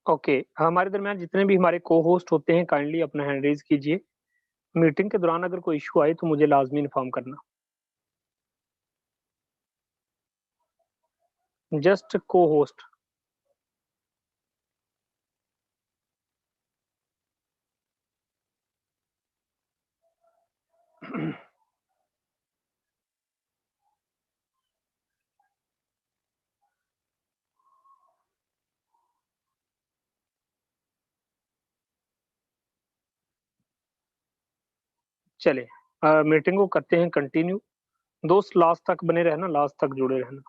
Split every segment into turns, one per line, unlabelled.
Okay, हमारे दरमियान जितने भी हमारे को-होस्ट होते हैं काइंडली अपना हैंड रेज़ कीजिए। मीटिंग के दौरान अगर कोई इश्यू आए तो मुझे लाज़मी इन्फॉर्म करना। Just co-host. चलिए मीटिंग को करते हैं कंटिन्यू। दोस्त लास्ट तक बने रहना, लास्ट तक जुड़े रहना।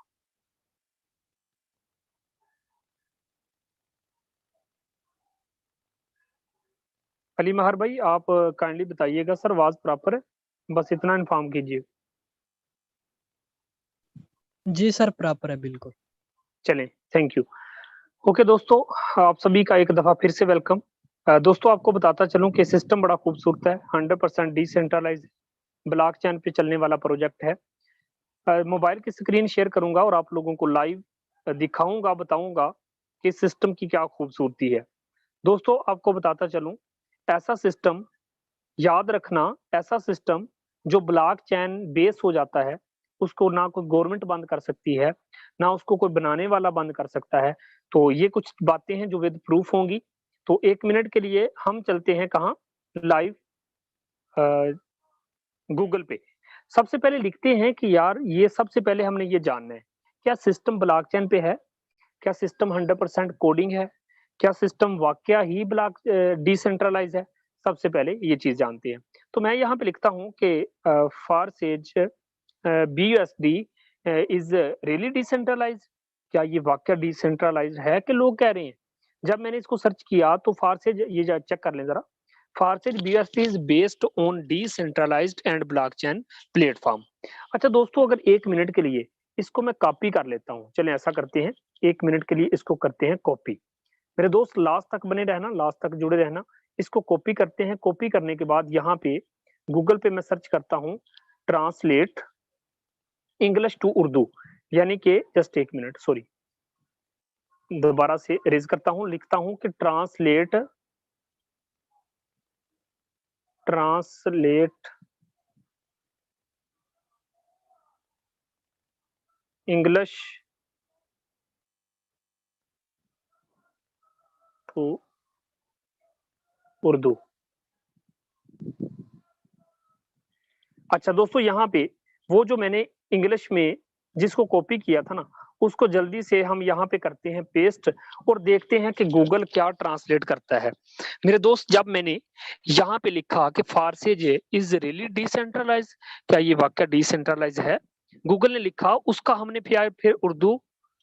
अली महर भाई आप काइंडली बताइएगा सर आवाज़ प्रॉपर है? बस इतना इन्फॉर्म कीजिए।
जी सर, प्रॉपर है बिल्कुल।
चलें, थैंक यू। ओके दोस्तों, आप सभी का एक दफ़ा फिर से वेलकम। दोस्तों आपको बताता चलूँ कि सिस्टम बड़ा खूबसूरत है, 100% डिसेंट्रलाइज़ ब्लॉकचेन पे चलने वाला प्रोजेक्ट है। मोबाइल की स्क्रीन शेयर करूँगा और आप लोगों को लाइव दिखाऊँगा, बताऊँगा कि सिस्टम की क्या खूबसूरती है। दोस्तों आपको बताता चलूँ, ऐसा सिस्टम याद रखना, ऐसा सिस्टम जो ब्लॉकचेन बेस हो जाता है, उसको ना कोई गवर्नमेंट बंद कर सकती है, ना उसको कोई बनाने वाला बंद कर सकता है। तो ये कुछ बातें हैं जो विद प्रूफ होंगी। तो 1 मिनट के लिए हम चलते हैं कहाँ? लाइव अ, गूगल पे। सबसे पहले लिखते हैं कि यार ये सबसे पहले हमने ये जानना है, क्या सिस्टम ब्लॉकचेन पे है? क्या सिस्टम 100% कोडिंग है? क्या सिस्टम वाक़या ही डिसेंट्रलाइज़ है? सबसे पहले ये चीज़ जानते हैं। तो मैं यहाँ पे लिखता हूँ कि फ़ारसेज बीयूएसडी इज़ रियली डिसेंट्रलाइज़्ड। क्या ये वाक़या डिसेंट्रलाइज़्ड है कि लोग कह रहे हैं? जब मैंने इसको सर्च किया तो फ़ारसेज ये चेक कर लें ज़रा। Forsage BUSD is based on decentralized and blockchain platform. अच्छा दोस्तों अगर 1 मिनट के लिए इसको मैं कॉपी कर लेता हूँ। चलें ऐसा करते हैं, 1 मिनट के लिए इसको करते हैं कॉपी। मेरे दोस्त लास्ट तक बने रहना, लास्ट तक जुड़े रहना। इसको कॉपी करते हैं, कॉपी करने के बाद यहाँ पे गूगल पे मैं सर्च करता हूँ ट्रांसलेट इंग्लिश टू उर्दू यानी कि जस्ट 1 मिनट सॉरी। दोबारा से रेज़ करता हूँ, लिखता हूँ कि ट्रांसलेट इंग्लिश टू उर्दू। अच्छा दोस्तों यहाँ पे वो जो मैंने इंग्लिश में जिसको कॉपी किया था ना, उसको जल्दी से हम यहाँ पे करते हैं पेस्ट और देखते हैं कि गूगल क्या ट्रांसलेट करता है। मेरे दोस्त जब मैंने यहाँ पे लिखा कि फ़ारसेज इज़ रियली डिसेंट्रलाइज़्ड, क्या ये वाक़या डिसेंट्रलाइज़ है? गूगल ने लिखा उसका हमने फिर उर्दू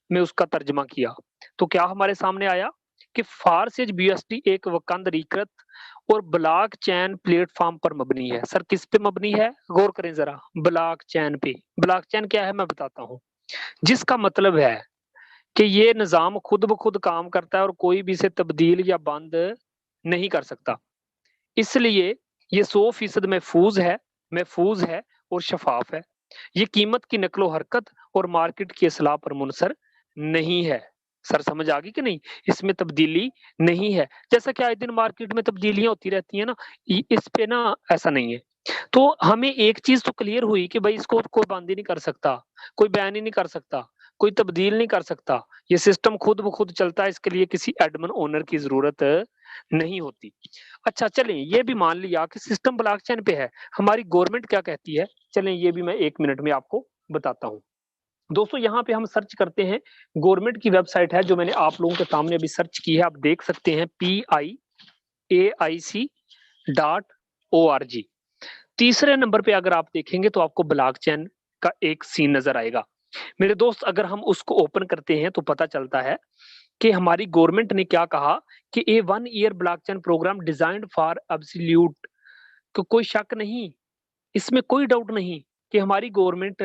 में उसका तर्जुमा किया। तो क्या हमारे सामने आया कि फ़ारसेज बीएसडी एक वकांदरीकृत और ब्लॉकचेन प्लेटफ़ॉर्म पर मबनी है। सर किस पे मबनी है? गौर करें ज़रा, ब्लॉकचेन पे। ब्लॉकचेन क्या है मैं बताता हूँ। जिसका मतलब है कि ये निज़ाम खुद ब खुद काम करता है और कोई भी इसे तब्दील या बंद नहीं कर सकता। इसलिए ये 100% महफूज़ है और शफ़ाफ़ है। ये कीमत की नक़्ल-ओ-हरकत और मार्केट की इस्लाह पर मुनहसर नहीं है। सर समझ आ गई कि नहीं? इसमें तब्दीली नहीं है। जैसा कि आए दिन मार्केट में तब्दीलियाँ होती रहती हैं ना, इस पे ना ऐसा नहीं है। तो हमें एक चीज़ तो क्लियर हुई कि भई इसको कोई बंद ही नहीं कर सकता, कोई बैन ही नहीं कर सकता, कोई तब्दील नहीं कर सकता। ये सिस्टम खुद ब खुद चलता है, इसके लिए किसी एडमिन ओनर की ज़रूरत नहीं होती। अच्छा चलें ये भी मान लिया कि सिस्टम ब्लॉकचेन पे है, हमारी गवर्नमेंट क्या कहती है? चलें ये भी मैं 1 मिनट में आपको बताता हूँ। दोस्तों यहाँ पे हम सर्च करते हैं, गवर्नमेंट की वेबसाइट है जो मैंने आप लोगों के सामने अभी सर्च की है, आप देख सकते हैं PIAIC.org। तीसरे नंबर पे अगर आप देखेंगे तो आपको ब्लॉकचेन का एक सीन नज़र आएगा। मेरे दोस्त अगर हम उसको ओपन करते हैं तो पता चलता है कि हमारी गवर्नमेंट ने क्या कहा कि a 1 year blockchain program designed for absolute. तो कोई शक नहीं, इसमें कोई डाउट नहीं कि हमारी गवर्नमेंट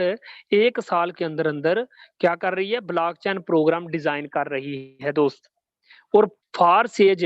1 साल के अंदर-अंदर क्या कर रही है ब्लॉकचेन प्रोग्राम डिजाइन कर रही है दोस्त। और फ़ारसेज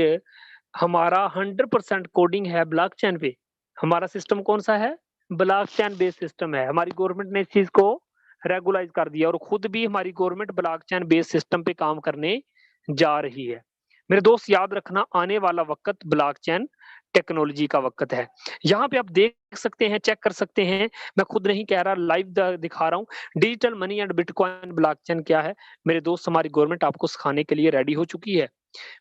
हमारा 100% कोडिंग है ब्लॉकचेन पे। हमारा सिस्टम कौन-सा है? ब्लॉकचेन बेस्ड सिस्टम है। हमारी गवर्नमेंट ने इस चीज़ को रेगुलाइज़ कर दिया और खुद भी हमारी गवर्नमेंट ब्लॉकचेन बेस्ड सिस्टम पे काम करने जा रही है। मेरे दोस्त याद रखना, आने वाला वक्त ब्लॉकचेन टेक्नोलॉजी का वक्त है। यहाँ पे आप देख सकते हैं, चेक कर सकते हैं, मैं खुद नहीं कह रहा, लाइव दिखा रहा हूँ। Digital money and bitcoin blockchain क्या है मेरे दोस्त, हमारी गवर्नमेंट आपको सिखाने के लिए रेडी हो चुकी है।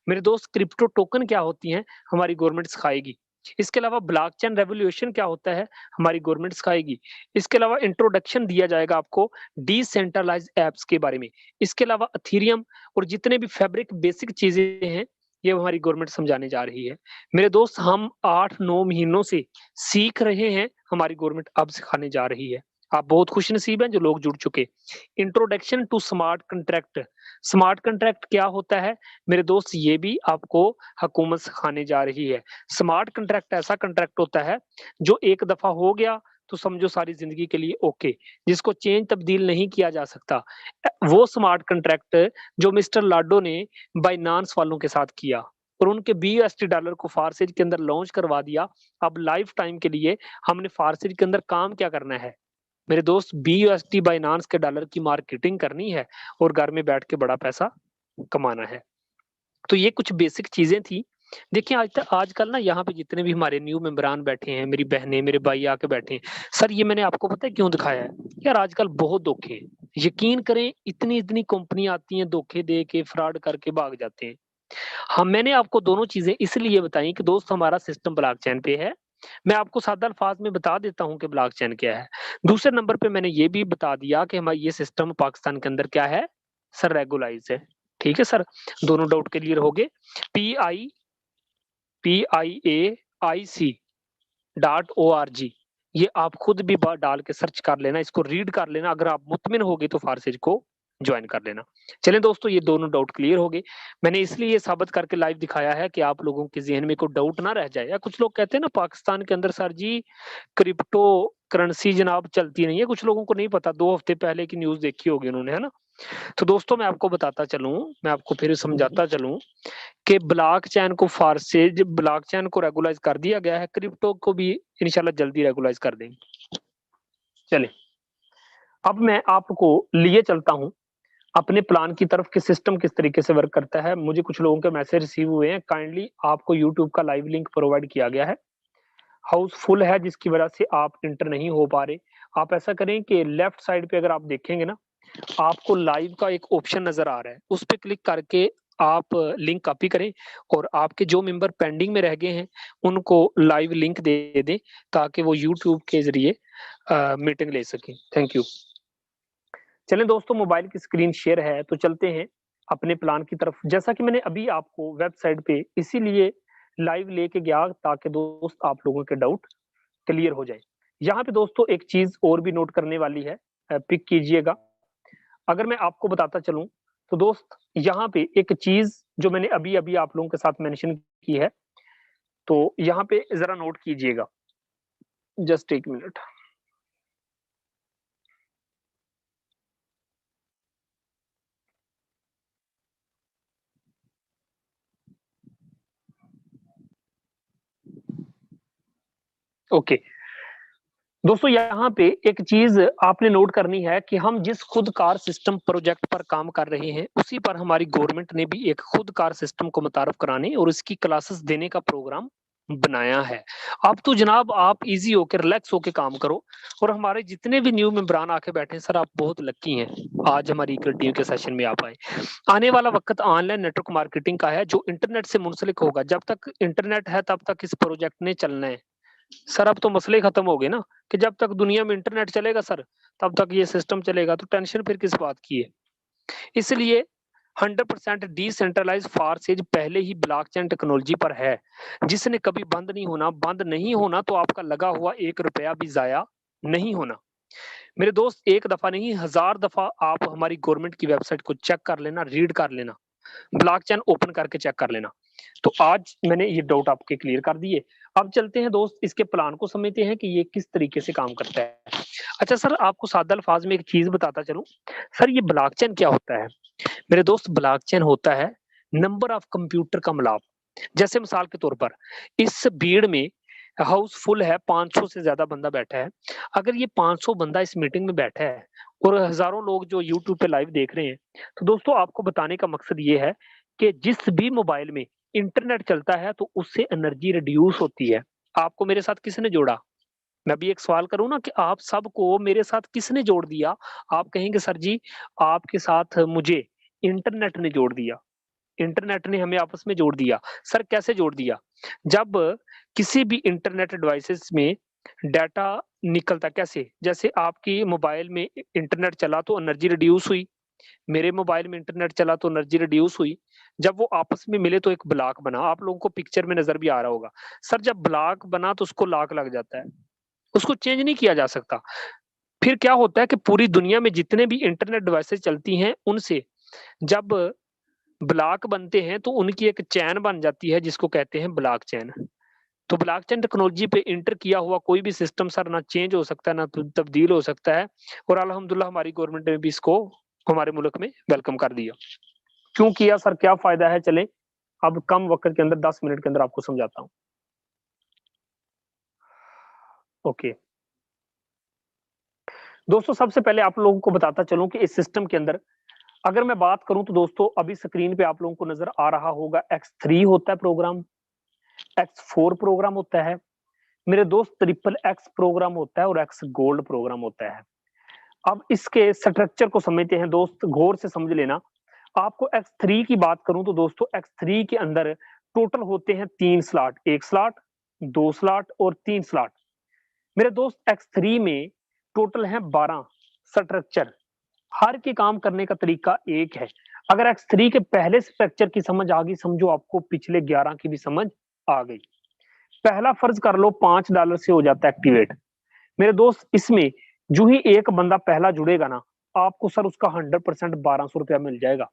मेरे दोस्त क्रिप्टो टोकन क्या होती हैं, हमारी गवर्नमेंट सिखाएगी। इसके अलावा ब्लॉकचेन रेवोल्यूशन क्या होता है, हमारी गवर्नमेंट सिखाएगी। इसके अलावा इंट्रोडक्शन दिया जाएगा आपको डिसेंट्रलाइज्ड ऐप्स के बारे में। इसके अलावा एथेरियम और जितने भी फैब्रिक बेसिक चीजें हैं, ये हमारी गवर्नमेंट समझाने जा रही है। मेरे दोस्त हम 8-9 महीनों से सीख रहे हैं, हमारी गवर्नमेंट अब सिखाने जा रही है। आप बहुत खुशनसीब हैं जो लोग जुड़ चुके। Introduction to smart contract. Smart contract क्या होता है मेरे दोस्त, ये भी आपको हुकूमत सिखाने जा रही है। स्मार्ट कॉन्ट्रैक्ट ऐसा कॉन्ट्रैक्ट होता है जो एक दफा हो गया तो समझो सारी जिंदगी के लिए ओके, जिसको चेंज तब्दील नहीं किया जा सकता। वो स्मार्ट कॉन्ट्रैक्ट जो मिस्टर लाडो ने बाइनांस वालों के साथ किया और उनके $20 को फारसेज के अंदर लॉन्च करवा दिया। अब लाइफ टाइम के लिए हमने फारसेज के अंदर काम क्या करना है मेरे दोस्त, BUSD बाइनांस के डॉलर की मार्केटिंग करनी है और घर में बैठ के बड़ा पैसा कमाना है। तो ये कुछ बेसिक चीजें थी। देखिए आजकल ना यहाँ पे जितने भी हमारे न्यू मेंबरान बैठे हैं, मेरी बहनें मेरे भाई आके बैठे हैं, सर ये मैंने आपको पता है क्यों दिखाया है? यार आजकल बहुत धोखे हैं, यकीन करें इतनी इतनी कंपनी आती हैं, धोखे दे के फ्रॉड करके भाग जाते हैं। हाँ, मैंने आपको दोनों चीजें इसलिए बताई कि दोस्त हमारा सिस्टम ब्लॉकचेन पे है। मैं आपको सादा अल्फाज में बता देता हूँ कि ब्लॉकचेन क्या है। दूसरे नंबर पे मैंने ये भी बता दिया कि हमारा ये सिस्टम पाकिस्तान के अंदर क्या है सर, रेगुलाइज है। ठीक है सर, दोनों डाउट क्लियर हो गए। PIAIC.org, ये आप खुद भी डाल के सर्च कर लेना, इसको रीड कर लेना, अगर आप मुतमिन हो गए तो फारसेज को ज्वाइन कर लेना। चलें दोस्तों, ये दोनों डाउट क्लियर हो गए। मैंने इसलिए ये साबित करके लाइव दिखाया है कि आप लोगों के ज़हन में कोई डाउट ना रह जाए। या कुछ लोग कहते हैं ना पाकिस्तान के अंदर सर जी क्रिप्टो करेंसी जनाब चलती नहीं है, कुछ लोगों को नहीं पता, 2 हफ्ते पहले की न्यूज़ देखी होगी उन्होंने, है ना? तो दोस्तों मैं आपको बताता चलूँ, मैं आपको फिर समझाता चलूँ कि ब्लॉकचेन को रेगुलाइज कर दिया गया है, क्रिप्टो को भी इंशाल्लाह जल्दी रेगुलाइज कर देंगे। चलें, अब मैं आपको लिए चलता हूँ अपने प्लान की तरफ कि सिस्टम किस तरीके से वर्क करता है। मुझे कुछ लोगों के मैसेज रिसीव हुए हैं, काइंडली आपको यूट्यूब का लाइव लिंक प्रोवाइड किया गया है। हाउस फुल है जिसकी वजह से आप इंटर नहीं हो पा रहे। आप ऐसा करें कि लेफ्ट साइड पे अगर आप देखेंगे ना, आपको लाइव का एक ऑप्शन नजर आ रहा है, उस पे क्लिक करके आप लिंक कॉपी करें और आपके जो मेंबर पेंडिंग में रह गए हैं उनको लाइव लिंक दे दें ताकि वो यूट्यूब के जरिए मीटिंग ले सकें। Thank you. चलें दोस्तों, मोबाइल की स्क्रीन शेयर है तो चलते हैं अपने प्लान की तरफ। जैसा कि मैंने अभी आपको वेबसाइट पे इसीलिए लाइव लेके गया ताकि दोस्त आप लोगों के डाउट क्लियर हो जाए। यहाँ पे दोस्तों एक चीज और भी नोट करने वाली है, पिक कीजिएगा। अगर मैं आपको बताता चलूं तो दोस्त यहाँ पे एक चीज जो मैंने अभी अभी आप लोगों के साथ मेंशन की है, तो यहाँ पे जरा नोट कीजिएगा, जस्ट एक मिनट। ओके दोस्तों, यहाँ पे एक चीज आपने नोट करनी है कि हम जिस खुद कार सिस्टम प्रोजेक्ट पर काम कर रहे हैं उसी पर हमारी गवर्नमेंट ने भी एक खुद कार सिस्टम को मुतारफ कराने और इसकी क्लासेस देने का प्रोग्राम बनाया है। अब तो जनाब आप इजी होकर रिलैक्स होकर काम करो। और हमारे जितने भी न्यू मेंबरान आके बैठे हैं सर, आप बहुत लकी हैं, आज हमारी टीम के सेशन में आप आए। आने वाला वक्त ऑनलाइन नेटवर्क मार्केटिंग का है जो इंटरनेट से मुंसलिक होगा। जब तक इंटरनेट है तब तक इस प्रोजेक्ट ने चलना है। सर अब तो मसले खत्म हो गए ना कि जब तक दुनिया में इंटरनेट चलेगा सर तब तक ये सिस्टम चलेगा, तो टेंशन फिर किस बात की है। इसलिए 100% डिसेंट्रलाइज फारसेज पहले ही ब्लॉकचेन टेक्नोलॉजी पर है, जिसने कभी बंद नहीं होना। बंद नहीं होना तो आपका लगा हुआ 1 रुपया भी जाया नहीं होना। मेरे दोस्त एक दफा नहीं 1000 दफा आप हमारी गवर्नमेंट की वेबसाइट को चेक कर लेना, रीड कर लेना, ब्लॉकचेन ओपन करके चेक कर लेना। तो आज मैंने ये डाउट आपके क्लियर कर दिए। अब चलते हैं दोस्त इसके प्लान को समझते हैं कि ये किस तरीके से काम करता है। अच्छा सर, आपको सादा अल्फाज में एक चीज बताता चलूं, सर ये ब्लॉकचेन क्या होता है मेरे दोस्त? ब्लॉकचेन होता है नंबर ऑफ कंप्यूटर का मिलाप। जैसे मिसाल के तौर पर इस भीड़ में हाउस फुल है, 500 से ज्यादा बंदा बैठा है। अगर ये 500 बंदा इस मीटिंग में बैठा है और हजारों लोग जो यूट्यूब पे लाइव देख रहे हैं, तो दोस्तों आपको बताने का मकसद ये है कि जिस भी मोबाइल में इंटरनेट चलता है तो उससे एनर्जी रिड्यूस होती है। आपको मेरे साथ किसने जोड़ा? मैं भी एक सवाल करूँ ना कि आप सबको मेरे साथ किसने जोड़ दिया? आप कहेंगे सर जी आपके साथ मुझे इंटरनेट ने जोड़ दिया। इंटरनेट ने हमें आपस में जोड़ दिया। सर कैसे जोड़ दिया? जब किसी भी इंटरनेट डिवाइसेज़ में डाटा निकलता कैसे? जैसे आपकी मोबाइल में इंटरनेट चला तो एनर्जी रिड्यूस हुई, मेरे मोबाइल में इंटरनेट चला तो एनर्जी रिड्यूस हुई। जब वो आपस में मिले तो एक ब्लॉक बना। आप लोगों को पिक्चर में नज़र भी आ रहा होगा। सर जब ब्लॉक बना तो उसको लॉक लग जाता है। उसको चेंज नहीं किया जा सकता। फिर क्या होता है कि पूरी दुनिया में जितने भी इंटरनेट डिवाइसेज़ चलती हैं, उनसे जब ब्लॉक बनते हैं तो उनकी एक चेन बन जाती है जिसको कहते हैं ब्लॉक चेन। तो ब्लॉक चेन टेक्नोलॉजी पे एंटर किया हुआ कोई भी सिस्टम सर ना चेंज हो सकता है, ना तब्दील हो सकता है और अल्हम्दुलिल्लाह हमारी गवर्नमेंट ने भी इसको हमारे मुल्क में वेलकम कर दिया। क्यों किया सर, क्या फ़ायदा है? चलें, अब कम वक़्त के अंदर 10 मिनट के अंदर आपको समझाता हूँ। ओके। दोस्तों सबसे पहले आप लोगों को बताता चलूँ कि इस सिस्टम के अंदर अगर मैं बात करूँ तो दोस्तों अभी स्क्रीन पे आप लोगों को नज़र आ रहा होगा X3 होता है प्रोग्राम, X4 प्रोग्राम होता है, मेरे दोस्त ट्रिपल X प्रोग्राम होता है और X गोल्ड प्रोग्राम होता है। अब इसके स्ट्रक्चर को समझते हैं दोस्त, गौर से समझ लेना। आपको X3 की बात करूँ तो दोस्तों X3 के अंदर टोटल होते हैं 3 स्लॉट, 1 स्लॉट, 2 स्लॉट और 3 स्लॉट। मेरे दोस्त X3 में टोटल हैं 12 स्ट्रक्चर। हर के काम करने का तरीका एक है। अगर X3 के पहले स्ट्रक्चर की समझ आ गई, समझो आपको पिछले 11 की भी समझ आ गई। पहला फर्ज कर लो $5 से हो जाता है एक्टिवेट। मेरे दोस्त इसमें जो ही एक बंदा पहला जुड़ेगा ना, आपको सर उसका 100% ₹1200 मिल जाएगा।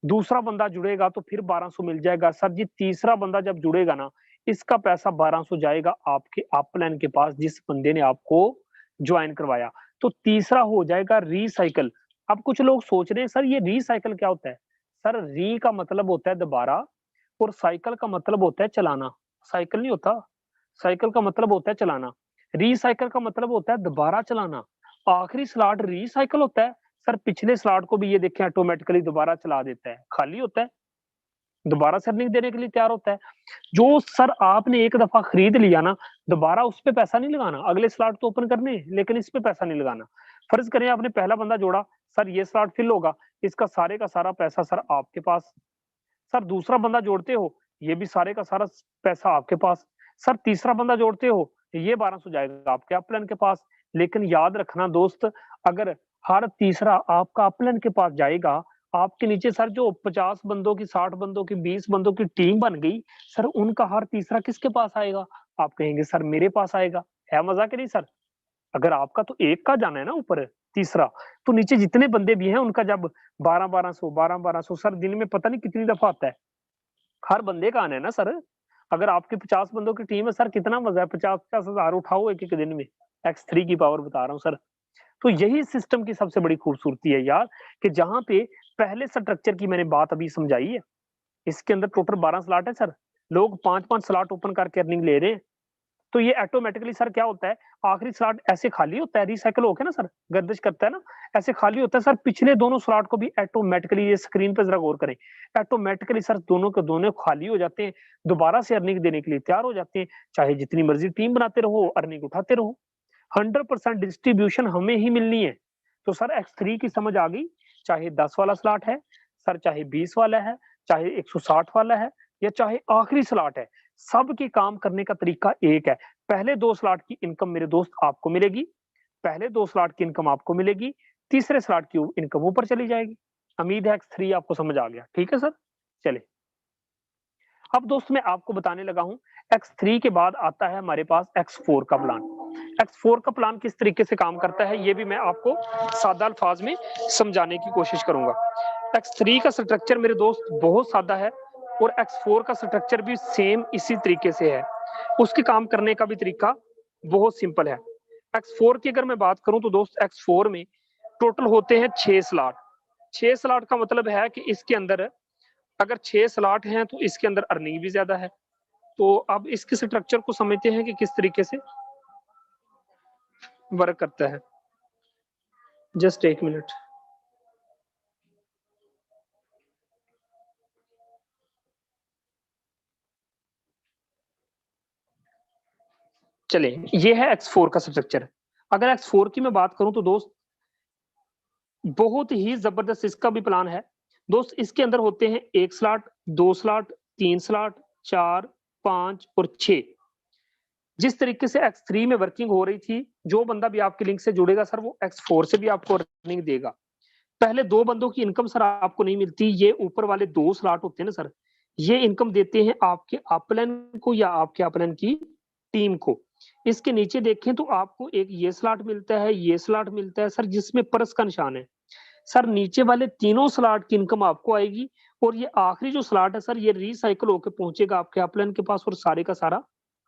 दूसरा बंदा जुड़ेगा तो फिर 1200 मिल जाएगा। सर जी तीसरा बंदा जब जुड़ेगा ना, इसका पैसा 1200 जाएगा आपके अपलाइन के पास जिस बंदे ने आपको जॉइन करवाया। तो तीसरा हो जाएगा रीसाइकल। अब कुछ लोग सोच रहे हैं सर ये रीसाइकल क्या होता है? सर री का मतलब होता है दोबारा और साइकिल का मतलब होता है चलाना। साइकिल नहीं होता, साइकिल का मतलब होता है चलाना। रीसाइकिल का मतलब होता है दोबारा चलाना। आखिरी स्लॉट रीसाइकिल होता है। सर पिछले स्लॉट को भी ये देखें ऑटोमेटिकली दोबारा चला देता है, खाली होता है, दोबारा से अर्निंग देने के लिए तैयार होता है। जो सर आपने एक दफा खरीद लिया ना, दोबारा उस पे पैसा नहीं लगाना, अगले स्लॉट तो ओपन करने हैं, लेकिन इस पे पैसा नहीं लगाना। फर्ज करें आपने पहला बंदा जोड़ा, सर ये स्लॉट फिल होगा, इसका सारे का सारा पैसा सर आपके पास। सर दूसरा बंदा जोड़ते हो, ये भी सारे का सारा पैसा आपके पास। सर तीसरा बंदा जोड़ते हो, ये 1200 जाएगा आपके अपलाइन के पास। लेकिन याद रखना दोस्त, अगर हर तीसरा आपका अपलाइन के पास जाएगा, आपके नीचे सर जो 50 बंदों की, 60 बंदों की, 20 बंदों की टीम बन गई, सर उनका हर तीसरा किसके पास आएगा? आप कहेंगे सर मेरे पास आएगा। है मज़ाक कि नहीं सर? अगर आपका तो एक का जाना है ना ऊपर तीसरा, तो नीचे जितने बंदे भी हैं उनका जब 12-1200 12-1200 सर दिन में पता नहीं कितनी दफ़ा आता है। हर बंदे का आना है ना सर। अगर आपकी 50 बंदों की टीम है सर कितना मज़ा है 50-50 हज़ार उठाओ एक-एक दिन में। X3 की पावर बता रहा हूँ सर। तो यही सिस्टम की सबसे बड़ी खूबसूरती है यार कि जहाँ पे पहले स्ट्रक्चर की मैंने बात अभी समझाई है, इसके अंदर टोटल 12 स्लॉट है सर। लोग 5-5 स्लॉट ओपन करके अर्निंग ले रहे हैं। तो ये ऑटोमेटिकली सर क्या होता है, आखिरी स्लॉट ऐसे खाली होता है, रिसाइकिल होके ना सर, गर्दिश करता है ना, ऐसे खाली होता है सर, पिछले दोनों स्लॉट को भी ऑटोमेटिकली ये स्क्रीन पे ज़रा गौर करें, ऑटोमेटिकली सर दोनों के दोनों खाली हो जाते हैं, दोबारा से अर्निंग देने के लिए तैयार हो जाते हैं, चाहे जितनी मर्ज़ी टीम बनाते रहो, अर्निंग उठाते रहो। 100% डिस्ट्रीब्यूशन हमें ही मिलनी है। तो सर X3 की समझ आ गई, चाहे 10 वाला स्लॉट है, सर चाहे 20 वाला है, चाहे 160 वाला है या चाहे आखिरी स्लॉट है, सबके काम करने का तरीका एक है। पहले 2 स्लॉट की इनकम मेरे दोस्त आपको मिलेगी, पहले 2 स्लॉट की इनकम आपको मिलेगी, तीसरे स्लॉट की इनकम ऊपर चली जाएगी। उम्मीद है X3 आपको समझ आ गया, ठीक है सर? चलिए, अब दोस्त मैं आपको बताने लगा हूँ, X3 के बाद आता है हमारे पास X4 का प्लान। X4 का प्लान किस तरीके से काम करता है, ये भी मैं आपको सादा अल्फाज में समझाने की कोशिश करूँगा। X3 का स्ट्रक्चर मेरे दोस्त बहुत सादा है और X4 का स्ट्रक्चर भी सेम इसी तरीके से है। उसके काम करने का भी तरीका बहुत सिंपल है। X4 की अगर मैं बात करूँ तो दोस्त X4 में टोटल होते हैं 6 स्लॉट। 6 स्लॉट का मतलब है कि इसके अंदर अगर 6 स्लॉट हैं तो इसके अंदर अर्निंग भी ज़्यादा है। तो अब इसके स्ट्रक्चर को समझते हैं कि किस तरीके से वर्क करता है। Just 1 minute. चलिए, ये है X4 का स्ट्रक्चर। अगर X4 की मैं बात करूं तो दोस्त बहुत ही जबरदस्त इसका भी प्लान है। दोस्त इसके अंदर होते हैं 1 स्लॉट, 2 स्लॉट, 3 स्लॉट, 4, 5 और 6। जिस तरीके से X3 में वर्किंग हो रही थी, जो बंदा भी आपके लिंक से जुड़ेगा सर वो X4 से भी आपको अर्निंग देगा। पहले 2 बंदों की इनकम सर आपको नहीं मिलती, ये ऊपर वाले 2 स्लॉट होते हैं ना सर, ये इनकम देते हैं आपके अपलाइन को या आपके अपलाइन की टीम को। इसके नीचे देखें तो आपको एक ये स्लॉट मिलता है, ये स्लॉट मिलता है सर जिसमें परस का निशान है। सर नीचे वाले तीनों स्लॉट की इनकम आपको आएगी और ये आखिरी जो स्लॉट है सर ये रिसाइकल होकर पहुंचेगा आपके अपलाइन के पास और सारे का सारा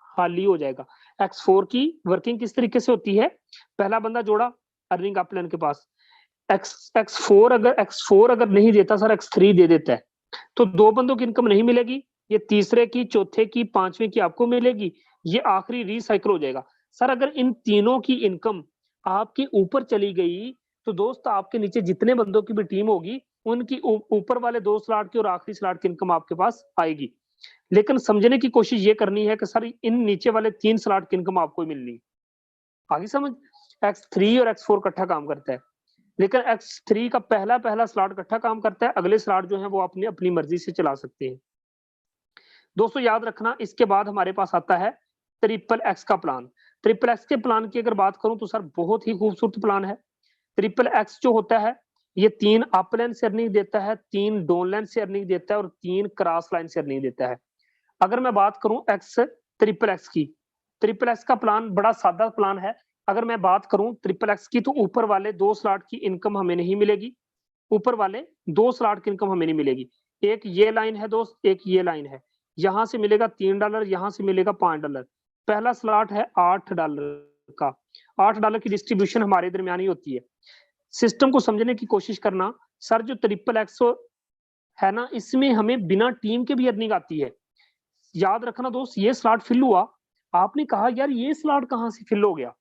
खाली हो जाएगा। X4 की वर्किंग किस तरीके से होती है, पहला बंदा जोड़ा अर्निंग अपलाइन के पास, X4 अगर नहीं देता सर X3 दे देता है, तो 2 बंदों की इनकम नहीं मिलेगी, ये तीसरे की, चौथे की, पांचवें की आपको मिलेगी, ये आखिरी रिसाइकल हो जाएगा। सर अगर इन तीनों की इनकम आपके ऊपर चली गई तो दोस्त आपके नीचे जितने बंदों की भी टीम होगी उनकी ऊपर वाले 2 स्लॉट की और आखिरी स्लॉट की इनकम आपके पास आएगी। लेकिन समझने की कोशिश ये करनी है कि सर इन नीचे वाले 3 स्लॉट की इनकम आपको मिलनी, आगे समझ। X3 और X4 इकट्ठा काम करता है, लेकिन X3 का पहला स्लॉट इकट्ठा काम करता है, अगले स्लॉट जो है वो अपनी अपनी मर्जी से चला सकते हैं। दोस्तों याद रखना, इसके बाद हमारे पास आता है ट्रिपल एक्स का प्लान। ट्रिपल एक्स के प्लान की अगर बात करूं तो सर बहुत ही खूबसूरत प्लान है। ट्रिपल एक्स जो होता है ये 3 अपलाइन से अर्निंग देता है, 3 डाउनलाइन से अर्निंग देता है और 3 क्रॉस लाइन से अर्निंग देता है। अगर मैं बात करूं एक्स ट्रिपल एक्स की, ट्रिपल एक्स का प्लान बड़ा सादा प्लान है। अगर मैं बात करूं ट्रिपल एक्स की तो ऊपर वाले 2 स्लॉट की इनकम हमें नहीं मिलेगी, ऊपर वाले 2 स्लॉट की इनकम हमें नहीं मिलेगी। एक ये लाइन है दोस्त, एक ये लाइन है, यहां से मिलेगा $3, यहां से मिलेगा $5। पहला स्लॉट है $8 का, $8 की डिस्ट्रीब्यूशन हमारे दरमियान ही होती है। सिस्टम को समझने की कोशिश करना, सर जो ट्रिपल एक्स है ना इसमें हमें बिना टीम के भी अर्निंग आती है। याद रखना दोस्त, ये स्लॉट फिल हुआ, आपने कहा यार ये स्लॉट कहां से फिल हो गया,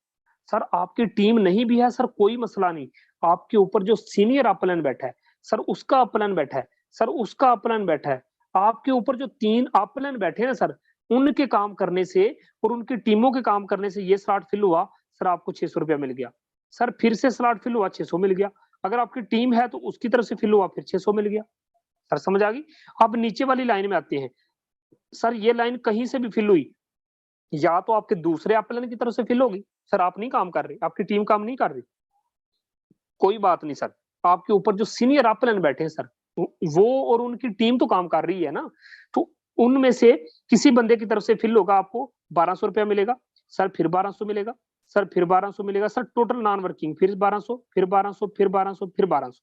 सर आपकी टीम नहीं भी है सर कोई मसला नहीं, आपके ऊपर जो सीनियर अपलाइन बैठा है सर उसका अपलाइन बैठा है, सर उसका अपलाइन बैठा है, आपके ऊपर जो 3 अपलाइन बैठे हैं सर उनके काम करने से और उनकी टीमों के काम करने से ये स्लॉट फिल हुआ, सर आपको 600 रुपया मिल गया। सर फिर से स्लॉट फिल हुआ, 600 मिल गया। अगर आपकी टीम है तो उसकी तरफ से फिल हुआ, फिर 600 मिल गया। सर समझ आ गई। अब नीचे वाली लाइन में आते हैं, सर ये लाइन कहीं से भी फिल हुई, या तो आपके दूसरे अपलाइन की तरफ से फिल होगी, सर आप नहीं काम कर रहे, आपकी टीम काम नहीं कर रही, कोई बात नहीं सर, आपके ऊपर जो सीनियर अपलाइन बैठे हैं सर वो और उनकी टीम तो काम कर रही है ना, तो उनमें से किसी बंदे की तरफ से फिल होगा, आपको 1200 रुपया मिलेगा, सर फिर 1200 मिलेगा, सर फिर 1200 मिलेगा, सर टोटल नॉन वर्किंग फिर 1200, फिर 1200, फिर 1200, फिर 1200।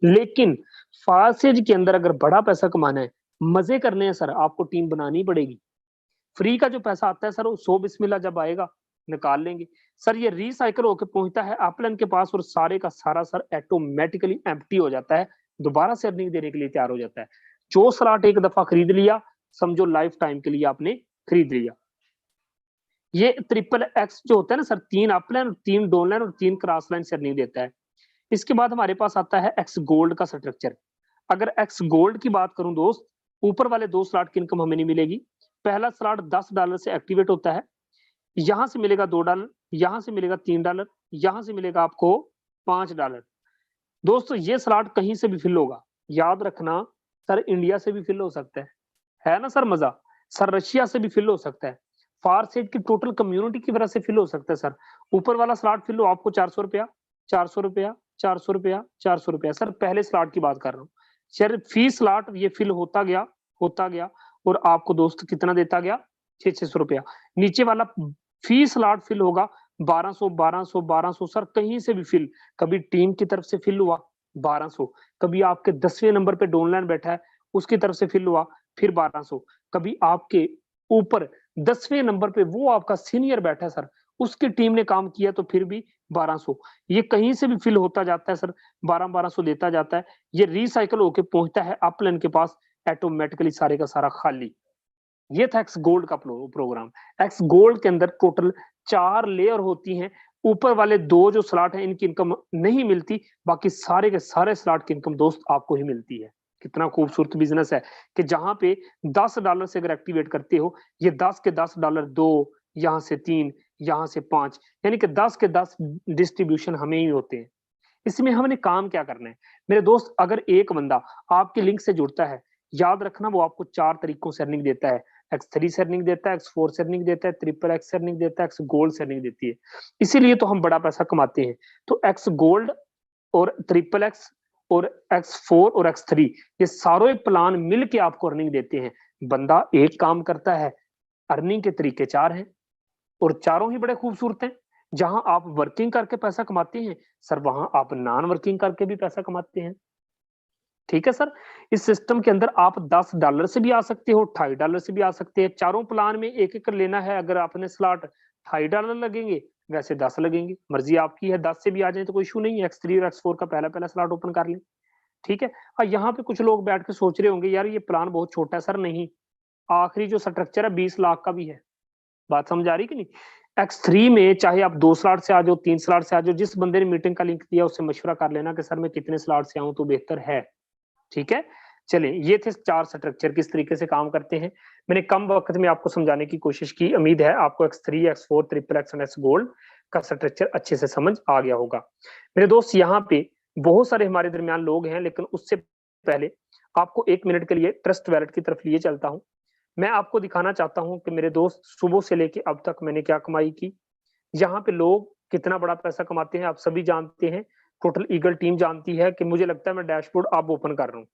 लेकिन फासेज के अंदर अगर बड़ा पैसा कमाना है, मजे करने हैं सर, आपको टीम बनानी पड़ेगी। फ्री का जो पैसा आता है सर वो 100 बिस्मिल्लाह जब आएगा निकाल लेंगे। सर ये रिसाइकल होकर पहुंचता है अपलाइन के पास और सारे का सारा सर ऑटोमेटिकली एम्प्टी हो जाता है, दोबारा से अर्निंग देने के लिए तैयार हो जाता है। जो स्लॉट एक दफा खरीद लिया समझो लाइफ टाइम के लिए आपने खरीद लिया। ये ट्रिपल एक्स जो होता है ना सर, 3 अपलाइन, 3 डाउनलाइन और 3 क्रॉस लाइन से अर्निंग देता है। इसके बाद हमारे पास आता है एक्स गोल्ड का स्ट्रक्चर। अगर एक्स गोल्ड की बात करूं दोस्त, ऊपर वाले 2 स्लॉट की इनकम हमें नहीं मिलेगी। पहला स्लॉट $10 से एक्टिवेट होता है, यहां से मिलेगा $2, यहां से मिलेगा $3, यहां से मिलेगा आपको $5। दोस्तों ये स्लॉट कहीं से भी फिल होगा, याद रखना सर इंडिया से भी फिल हो सकता है ना सर मजा, सर रशिया से भी फिल हो सकता है, फार साइड की टोटल कम्युनिटी की वजह से फिल हो सकता है। सर ऊपर वाला स्लॉट फिल हो आपको 400 रुपया, 400 रुपया, 400 रुपया, 400 रुपया, सर पहले स्लॉट की बात कर रहा हूँ। सर फी स्लॉट ये फिल होता गया और आपको दोस्त कितना देता गया, 600 रुपया। नीचे वाला फी स्लॉट फिल होगा 1200, 1200, 1200, सर कहीं से भी फिल, कभी टीम की तरफ से फिल हुआ 1200, कभी आपके 10वें नंबर पे डाउनलाइन बैठा है उसकी तरफ से फिल हुआ फिर 1200, कभी आपके ऊपर 10वें नंबर पे वो आपका सीनियर बैठा है सर उसकी टीम ने काम किया तो फिर भी 1200। ये कहीं से भी फिल होता जाता है सर, 1200 देता जाता है, ये रिसाइकल होके पहुंचता है अपलाइन के पास ऑटोमेटिकली सारे का सारा खाली। ये था एक्स गोल्ड का प्रोग्राम। एक्स गोल्ड के अंदर टोटल 4 लेयर होती हैं, ऊपर वाले 2 जो स्लॉट हैं इनकी इनकम नहीं मिलती, बाकी सारे के सारे स्लॉट की इनकम दोस्त आपको ही मिलती है। कितना खूबसूरत बिजनेस है कि जहां पे $10 से अगर एक्टिवेट करते हो, ये 10 के $10 2, यहाँ से 3, यहाँ से 5, यानी कि 10 के 10 डिस्ट्रीब्यूशन हमें ही होते हैं। इसमें हमने काम क्या करना है मेरे दोस्त, अगर एक बंदा आपके लिंक से जुड़ता है, याद रखना वो आपको 4 तरीकों से अर्निंग देता है। X3 से अर्निंग देता है, X4 से अर्निंग देता है, ट्रिपल X से अर्निंग देता है, X गोल्ड से अर्निंग देती है। इसीलिए तो हम बड़ा पैसा कमाते हैं। तो X गोल्ड और ट्रिपल X और X4 और X3 ये सारे प्लान मिल के आपको अर्निंग देते हैं। बंदा एक काम करता है, अर्निंग के तरीके 4 हैं और चारों ही बड़े खूबसूरत हैं। जहां आप वर्किंग करके पैसा कमाते हैं सर, वहां आप नॉन वर्किंग करके भी पैसा कमाते हैं। ठीक है सर, इस सिस्टम के अंदर आप $10 से भी आ सकते हो, $2.5 से भी आ सकते हैं। चारों प्लान में एक एक लेना है, अगर आपने स्लॉट $2.5 लगेंगे, वैसे 10 लगेंगे, मर्जी आपकी है। 10 से भी आ जाए तो कोई इशू नहीं है, X3 और X4 का पहला पहला स्लॉट ओपन कर लें। ठीक है। यहाँ पे कुछ लोग बैठ के सोच रहे होंगे यार ये प्लान बहुत छोटा है। सर नहीं, आखिरी जो स्ट्रक्चर है 20 लाख का भी है। बात समझ आ रही कि नहीं? X3 में चाहे आप 2 स्लॉट से आ जाओ, 3 स्लॉट से आ जाओ, जिस बंदे ने मीटिंग का लिंक दिया उससे मशवरा कर लेना कि सर मैं कितने स्लॉट से आऊं तो बेहतर है। ठीक है, चलिए ये थे 4 स्ट्रक्चर किस तरीके से काम करते हैं। मैंने कम वक्त में आपको समझाने की कोशिश की, उम्मीद है आपको X3, X4, ट्रिपल X और X गोल्ड का स्ट्रक्चर अच्छे से समझ आ गया होगा। मेरे दोस्त यहाँ पे बहुत सारे हमारे दरमियान लोग हैं, लेकिन उससे पहले आपको 1 मिनट के लिए ट्रस्ट वैलेट की तरफ लिए चलता हूँ। मैं आपको दिखाना चाहता हूं कि मेरे दोस्त सुबह से लेके अब तक मैंने क्या कमाई की। यहाँ पे लोग कितना बड़ा पैसा कमाते हैं आप सभी जानते हैं, टोटल ईगल टीम जानती है कि मुझे लगता है मैं डैशबोर्ड अब ओपन कर रहा हूँ।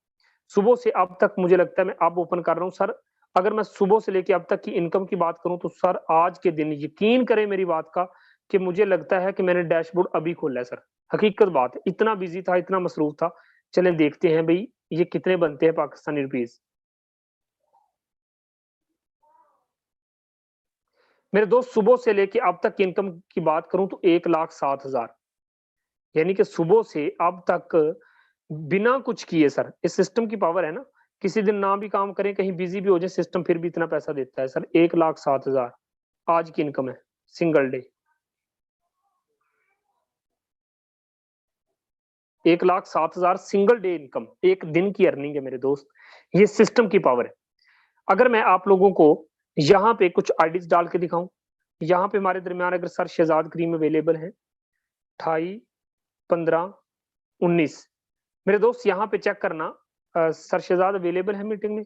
सुबह से अब तक मुझे लगता है मैं अब ओपन कर रहा हूँ सर। अगर मैं सुबह से लेके अब तक की इनकम की बात करूं तो सर आज के दिन यकीन करें मेरी बात का कि मुझे लगता है कि मैंने डैशबोर्ड अभी खोला है सर। हकीकत बात है, इतना बिजी था, इतना मसरूफ था। चलें देखते हैं भाई ये कितने बनते हैं पाकिस्तानी रुपीज। मेरे दोस्त सुबह से लेके अब तक की इनकम की बात करूं तो 1,07,000, यानी कि सुबह से अब तक बिना कुछ किए सर। इस सिस्टम की पावर है ना, किसी दिन ना भी काम करें, कहीं बिजी भी हो जाए, सिस्टम फिर भी इतना पैसा देता है सर। 1,07,000 आज की इनकम है, single day. 1,07,000 single day income, एक दिन की अर्निंग है मेरे दोस्त। ये सिस्टम की पावर है। अगर मैं आप लोगों को यहाँ पे कुछ आईडीज डाल के दिखाऊं, यहाँ पे हमारे दरमियान अगर सर शहजाद करीम अवेलेबल है 28, 15, 19। मेरे दोस्त यहाँ पे चेक करना, सर शहजाद अवेलेबल है मीटिंग में?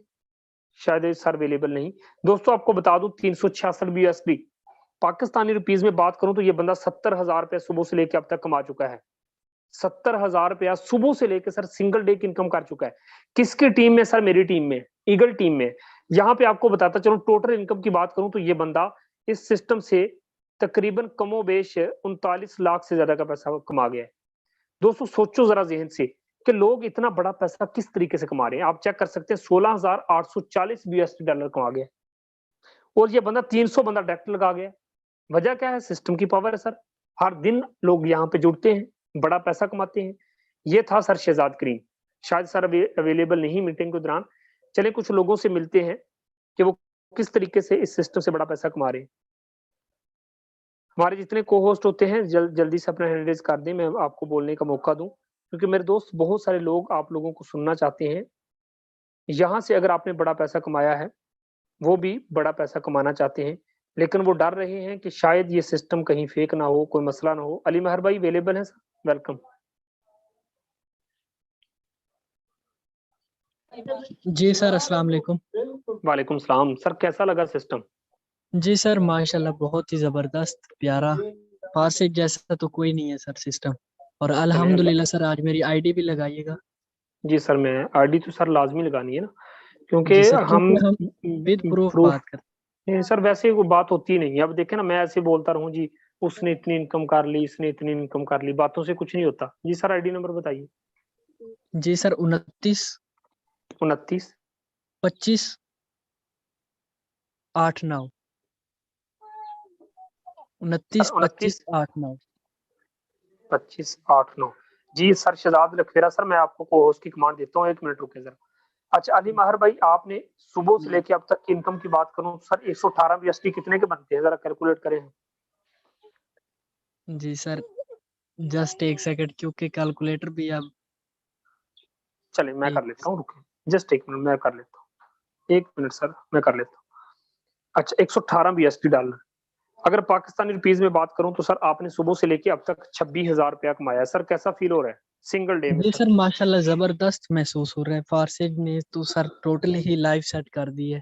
शायद सर अवेलेबल नहीं। दोस्तों आपको बता दूं 366 यूएसडी पाकिस्तानी रुपीज में बात करूं तो ये बंदा 70,000 रुपया सुबह से लेकर अब तक कमा चुका है। 70,000 रुपया सुबह से लेकर सर सिंगल डे की इनकम कर चुका है। किसकी टीम में सर? मेरी टीम में, ईगल टीम में। यहाँ पे आपको बताता चलो टोटल इनकम की बात करूं तो ये बंदा इस सिस्टम से तकरीबन कमोबेश 39 लाख से ज्यादा का पैसा कमा गया है। दोस्तों सोचो जरा जहन से कि लोग इतना बड़ा पैसा किस तरीके से कमा रहे हैं। आप चेक कर सकते हैं 16,840 यूएसडी डॉलर कमा गया और ये बंदा 300 बंदा डायरेक्ट लगा गया। वजह क्या है? सिस्टम की पावर है सर। हर दिन लोग यहाँ पे जुड़ते हैं, बड़ा पैसा कमाते हैं। ये था सर शहजाद करीम। शायद सर अवेलेबल नहीं मीटिंग के दौरान। चले कुछ लोगों से मिलते हैं कि वो किस तरीके से इस सिस्टम से बड़ा पैसा कमा रहे हैं। हमारे जितने को होस्ट होते हैं जल्दी से अपना हैंड रेज कर दें, मैं आपको बोलने का मौका दूं, क्योंकि मेरे दोस्त बहुत सारे लोग आप लोगों को सुनना चाहते हैं। यहाँ से अगर आपने बड़ा पैसा कमाया है, वो भी बड़ा पैसा कमाना चाहते हैं, लेकिन वो डर रहे हैं कि शायद ये सिस्टम कहीं फेक ना हो, कोई मसला ना हो। अली महर भाई अवेलेबल है सर? वेलकम।
जी सर, अस्सलाम वालेकुम।
वालेकुम सलाम सर, कैसा लगा सिस्टम?
जी सर, माशाल्लाह बहुत ही जबरदस्त, प्यारा, फासिक जैसा तो कोई नहीं है सर सिस्टम। और
चले
अल्हम्दुलिल्लाह सर आज मेरी आईडी भी लगाइएगा।
जी सर, मैं आईडी तो सर लाजमी लगानी है ना, क्योंकि
जी सर,
हम
क्योंकि हम विद प्रूफ
प्रूफ
बात करते
सर वैसे वो बात होती नहीं है। अब देखे ना, मैं ऐसे बोलता रहूं जी उसने इतनी इनकम कर ली, इसने इतनी इनकम कर ली, बातों से कुछ नहीं होता। जी सर आईडी नंबर बताइए।
हैं। जी सर, 29
29
25 89, 29 25
29
89।
25 8 9। जी सर शहजाद लखेरा सर, मैं आपको को होस्ट की कमांड देता हूँ, 1 मिनट रुके जरा। अच्छा अली माहर भाई, आपने सुबह से लेके अब तक की इनकम की बात करूं सर, 118 बीएसटी कितने के बनते हैं, जरा कैलकुलेट करें।
जी सर, जस्ट एक सेकंड, क्योंकि कैलकुलेटर भी अब
चले मैं
एक
कर लेता हूँ, रुके जस्ट 1 मिनट, मैं कर लेता हूँ। 1 मिनट सर, मैं कर लेता हूँ। अच्छा 118 बीएसटी डॉलर, अगर पाकिस्तानी रुपीज में बात करूं तो सर आपने सुबह से लेके अब तक 26,000 रुपया कमाया। सर कैसा फील हो रहा है सिंगल डे में
जी
सर?
सर माशाल्लाह जबरदस्त महसूस हो रहा है। फारसेज ने तो सर टोटली ही लाइफ सेट कर दी है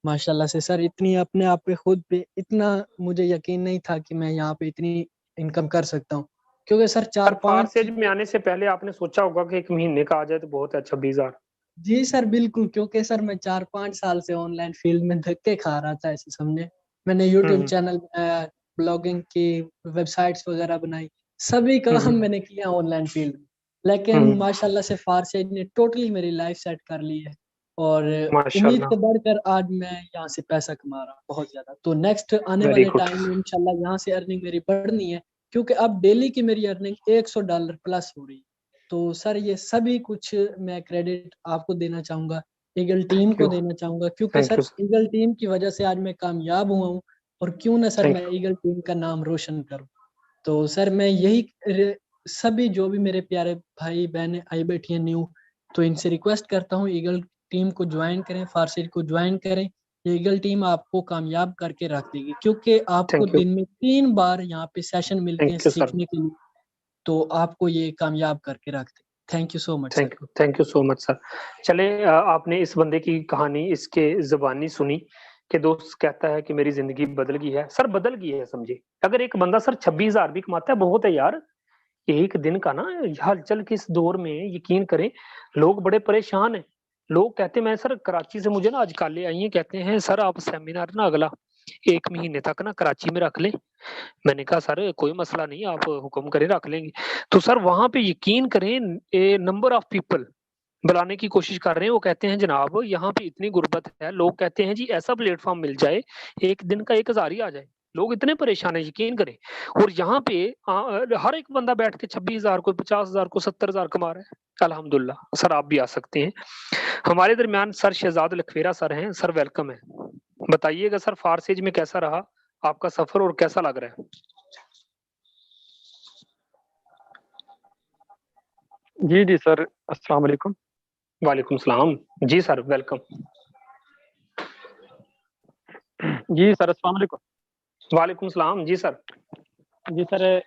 माशाल्लाह से। सर इतनी अपने आप पे खुद पे इतना मुझे यकीन नहीं था कि मैं यहाँ पे इतनी इनकम कर सकता हूँ, क्योंकि सर
सर
चार पांच।
फारसेज में आने से पहले आपने सोचा होगा कि एक महीने का आ जाए तो बहुत है 26,000?
जी सर बिल्कुल, क्योंकि सर मैं 4-5 साल से ऑनलाइन फील्ड में धक्के खा रहा था, ऐसे समझे। मैंने यूट्यूब
हम्म
चैनल बनाया, ब्लॉगिंग की, वेबसाइट्स वगैरह बनाई, सभी काम
हम्म
मैंने किया ऑनलाइन फील्ड में। लेकिन
हम्म,
माशाल्लाह से फारसेज ने टोटली मेरी लाइफ सेट कर ली है, और उम्मीद
माशाल्लाह,
से बढ़कर आज मैं यहाँ से पैसा कमा रहा हूँ बहुत ज्यादा। तो नेक्स्ट आने
वेरी
वाले
गुड।
टाइम में इंशाल्लाह यहाँ से अर्निंग मेरी बढ़नी है, क्योंकि अब डेली की मेरी अर्निंग $100 प्लस हो रही है। तो सर ये सभी कुछ मैं क्रेडिट आपको देना चाहूंगा, ईगल टीम
थैंक
को
यू,
देना चाहूंगा, क्योंकि
thank
sir
you,
eagle team की वजह से आज मैं कामयाब हुआ हूँ। और क्यों ना सर
थैंक
मैं
यू।
ईगल टीम का नाम रोशन करूँ। तो सर मैं यही सभी जो भी मेरे प्यारे भाई बहनें आई बैठी हैं न्यू, तो इनसे रिक्वेस्ट करता हूँ ईगल टीम को ज्वाइन करें, फारसेज को ज्वाइन करें। ईगल टीम आपको कामयाब करके रख देगी, क्योंकि आपको
थैंक यू,
दिन में 3 बार यहाँ पे सेशन मिलते हैं
थैंक यू सर,
सीखने के लिए। तो आपको ये कामयाब करके रख दे। Thank you so much sir.
Thank you so much sir. चले आपने इस बंदे की कहानी इसके ज़बानी सुनी कि दोस्त कहता है कि मेरी ज़िंदगी बदल गई है। सर बदल गई है समझिए। अगर एक बंदा सर 26,000 भी कमाता है बहुत है यार। एक दिन का ना हलचल के इस दौर में यकीन करें लोग बड़े परेशान हैं। लोग कहते हैं मैं सर कराची से मुझे ना आज कॉलें आई हैं कहते हैं सर आप सेमिनार ना अगला 1 महीने तक ना कराची में रख लें। मैंने कहा सर कोई मसला नहीं आप हुक्म करें रख लेंगे। तो सर वहाँ पे यकीन करें नंबर ऑफ पीपल बुलाने की कोशिश कर रहे हैं। वो कहते हैं जनाब यहाँ पे इतनी गुर्बत है। लोग कहते हैं जी ऐसा प्लेटफॉर्म मिल जाए एक दिन का 1,000 ही आ जाए। लोग इतने परेशान है यकीन करें। और यहाँ पे हर एक बंदा बैठ के 26,000 कोई 50,000 को 70,000 कमा रहा है। अल्हम्दुलिल्लाह सर आप भी आ सकते हैं। हमारे दरमियान सर शहजाद लखवेरा सर हैं। सर वेलकम है। बताइएगा सर फारसेज में कैसा रहा आपका सफर और कैसा लग रहा है?
जी, जी सर, अस्सलाम वालेकुम।
वालेकुम सलाम। जी सर वेलकम।
जी सर, अस्सलाम वालेकुम।
वालेकुम सलाम। जी सर।
जी सर,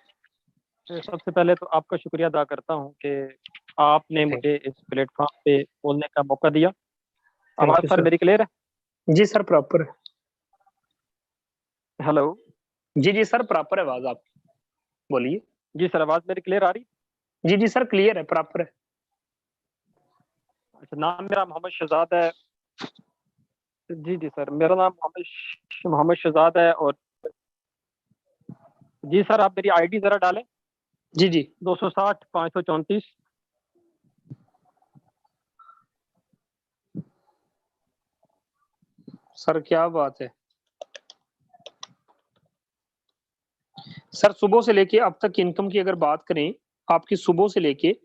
सबसे पहले तो आपका शुक्रिया अदा करता हूँ कि आपने
थैंक
मुझे इस प्लेटफॉर्म पे बोलने का मौका दिया।
थैंक
आवाज़
यू
सर
सर।
मेरी क्लियर है?
जी सर प्रॉपर है।
हेलो।
जी जी सर प्रॉपर है आवाज आप बोलिए।
जी सर, आवाज़ मेरी क्लियर आ रही?
जी जी सर क्लियर है प्रॉपर है।
अच्छा, नाम मेरा मोहम्मद शहजाद है। जी, जी सर, मेरा नाम मोहम्मद शहजाद है। और जी सर, आप मेरी आईडी ज़रा डालें।
जी जी
260 534।
सर क्या बात है। सर सुबह से लेके अब तक की इनकम की अगर बात करें आपकी सुबह से लेके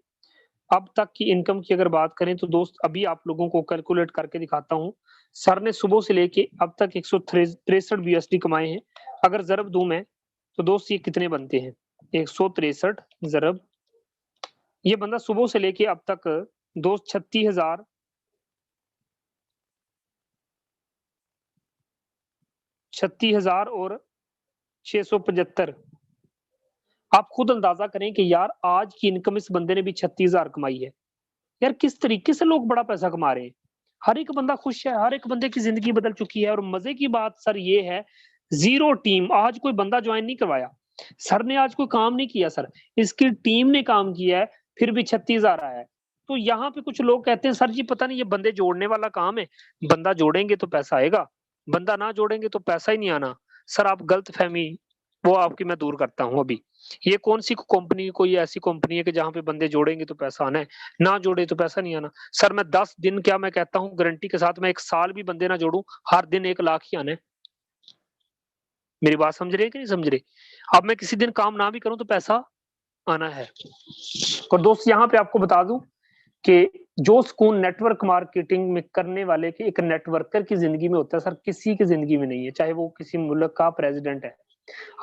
अब तक की इनकम की अगर बात करें तो दोस्त अभी आप लोगों को कैलकुलेट करके दिखाता हूँ। सर ने सुबह से लेके अब तक 163 BSD कमाए हैं। अगर जरब दूं मैं तो दोस्त ये कितने बनते हैं? 163 जरब ये बंदा सुबह से लेके अब तक दोस्त 36,000 और 675। आप खुद अंदाजा करें कि यार आज की इनकम इस बंदे ने भी 36,000 कमाई है। यार किस तरीके से लोग बड़ा पैसा कमा रहे हैं। हर एक बंदा खुश है। हर एक बंदे की जिंदगी बदल चुकी है। और मजे की बात सर ये है जीरो टीम आज कोई बंदा ज्वाइन नहीं करवाया। सर ने आज कोई काम नहीं किया सर इसकी टीम ने काम किया है। फिर भी 36,000 आया है। तो यहाँ पे कुछ लोग कहते हैं सर जी पता नहीं ये बंदे जोड़ने वाला काम है। बंदा जोड़ेंगे तो पैसा आएगा। बंदा ना जोड़ेंगे तो पैसा ही नहीं आना। सर आप गलत फहमी वो आपकी मैं दूर करता हूँ अभी। ये कौन सी कंपनी कोई ऐसी कंपनी है कि जहां पे बंदे जोड़ेंगे तो पैसा आना है ना जोड़े तो पैसा नहीं आना। सर मैं 10 दिन क्या मैं कहता हूँ गारंटी के साथ मैं 1 साल भी बंदे ना जोड़ूं हर दिन 1 लाख ही आना है। मेरी बात समझ रहे हैं कि नहीं समझ रहे? अब मैं किसी दिन काम ना भी करूं तो पैसा आना है। और दोस्त यहाँ पे आपको बता दूं कि जो सुकून नेटवर्क मार्केटिंग में करने वाले के एक नेटवर्कर की जिंदगी में होता है सर किसी की जिंदगी में नहीं है चाहे वो किसी मुल्क का प्रेसिडेंट है।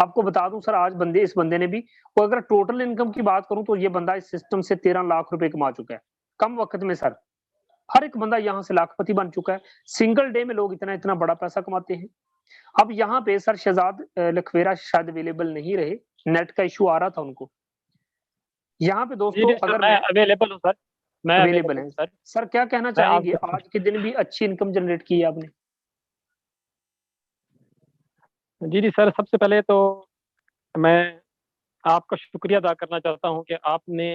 आपको बता दूं सर आज बंदे इस बंदे ने भी और अगर टोटल इनकम की बात करूं तो ये बंदा इस सिस्टम से 13 लाख रुपए कमा चुका है कम वक्त में सर। हर एक बंदा यहाँ से लाखपति बन चुका है। सिंगल डे में लोग इतना इतना बड़ा पैसा कमाते हैं। अब यहाँ पे सर शहजाद लखवेरा शायद अवेलेबल नहीं रहे, नेट का इश्यू आ रहा था उनको। यहाँ पे
जी
दोस्तों
जी सर,
अगर
मैं
मैं
अवेलेबल हूँ सर, मैं
अवेलेबल
अवेलेबल
है,
हूँ सर।
सर क्या कहना
मैं
चाहेंगे?
आपको
आज के दिन भी अच्छी इनकम जनरेट की है आपने।
जी जी सर, सबसे पहले तो मैं आपका शुक्रिया अदा करना चाहता हूँ कि आपने